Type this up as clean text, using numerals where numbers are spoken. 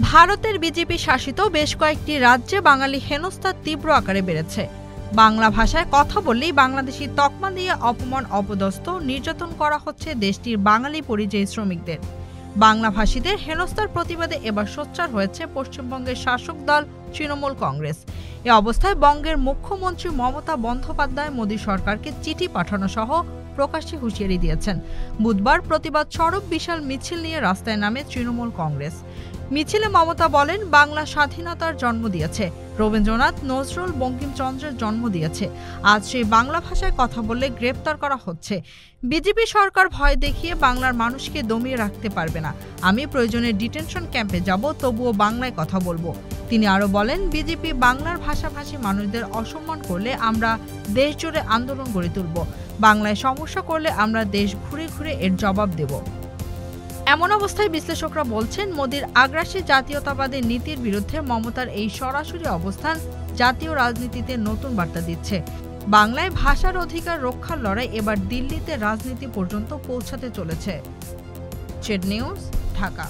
ভারতের বিজেপি শাসিত বেশ কয়েকটি রাজ্যে বাঙালি হেনস্থা তীব্র আকারে বেড়েছে। বাংলা ভাষায় কথা বললেই বাংলাদেশি তকমা দিয়ে অপমান, অপদস্থ, নির্যাতন করা হচ্ছে দেশটির বাঙালি পরিযায়ী শ্রমিকদের। বাংলাভাষীদের হেনস্থার প্রতিবাদে এবার সোচ্চার হয়েছে পশ্চিমবঙ্গের শাসক দল তৃণমূল কংগ্রেস। এ অবস্থায় বঙ্গের মুখ্যমন্ত্রী মমতা বন্দ্যোপাধ্যায় মোদী সরকারকে চিঠি পাঠানো সহ প্রকাশ্যে হুঁশিয়ারি দিয়েছেন। বুধবার প্রতিবাদ স্বরূপ বিশাল মিছিল নিয়ে রাস্তায় নামে তৃণমূল কংগ্রেস। মিছিলে মমতা বলেন, বাংলা স্বাধীনতার জন্ম দিয়েছে, রবীন্দ্রনাথ, নজরুল, বঙ্কিমচন্দ্রের জন্ম দিয়েছে। আজ সেই বাংলা ভাষায় কথা বললে গ্রেপ্তার করা হচ্ছে। বিজেপি সরকার ভয় দেখিয়ে বাংলার মানুষকে দমিয়ে রাখতে পারবে না। আমি প্রয়োজনে ডিটেনশন ক্যাম্পে যাব, তবুও বাংলায় কথা বলবো। তিনি আরো বলেন, বিজেপি বাংলার ভাষাভাষী মানুষদের অসম্মান করলে আমরা দেশ জুড়ে আন্দোলন গড়ে তুলব। বাংলায় সমস্যা করলে আমরা দেশ ঘুরে ঘুরে এর জবাব দেব। এমন অবস্থায় বিশ্লেষকরা বলছেন, মোদির আগ্রাসী জাতীয়তাবাদী নীতির বিরুদ্ধে মমতার এই সরাসরি অবস্থান জাতীয় রাজনীতিতে নতুন বার্তা দিচ্ছে। বাংলায় ভাষার অধিকার রক্ষার লড়াই এবার দিল্লিতে রাজনীতি পর্যন্ত পৌঁছাতে চলেছে। Z news, Dhaka.